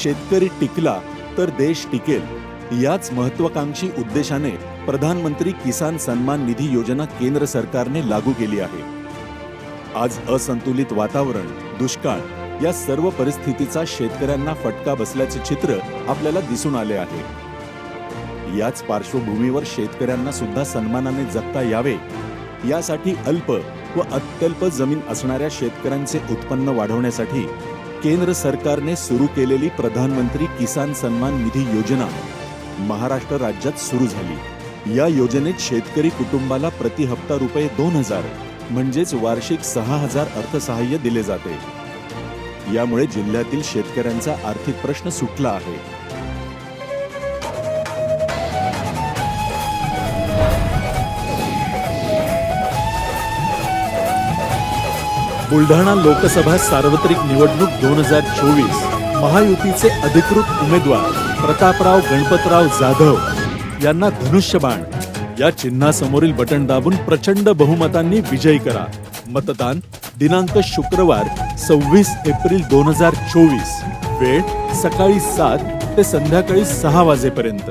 शेतकरी टिकला तर देश टिकेल याच महत्वाकांक्षी उद्देशाने प्रधानमंत्री किसान सन्मान निधी योजना केंद्र सरकारने लागू केली आहे। आज असंतुलित वातावरण, दुष्काळ या सर्व परिस्थितीचा शेतकऱ्यांना फटका बसल्याचे चित्र आपल्याला दिसून आले आहे। याच पार्श्वभूमीवर शेतकऱ्यांना सुद्धा सन्मानाने जगता यावे यासाठी अल्प व अत्यल्प जमीन असणाऱ्या शेतकऱ्यांचे उत्पन्न वाढवण्यासाठी केंद्र सरकारने सुरू केलेली प्रधानमंत्री किसान सन्मान निधी योजना महाराष्ट्र राज्यात सुरू झाली। या योजनेत शेतकरी कुटुंबाला प्रति हप्ता रुपये 2000 म्हणजेच वार्षिक 6000 अर्थसहाय्य दिले जाते। यामुळे जिल्ह्यातील शेतकऱ्यांचा आर्थिक प्रश्न सुटला आहे। बुलढाणा लोकसभा सार्वत्रिक निवडणूक 2024 महायुतीचे अधिकृत उमेदवार प्रतापराव गणपतराव जाधव यांना धनुष्यबाण या चिन्हासमोरील बटन दाबून प्रचंड बहुमतांनी विजयी करा। मतदान दिनांक शुक्रवार 26 एप्रिल 2024, वेळ सकाळी 7 ते संध्याकाळी 6 वाजेपर्यंत।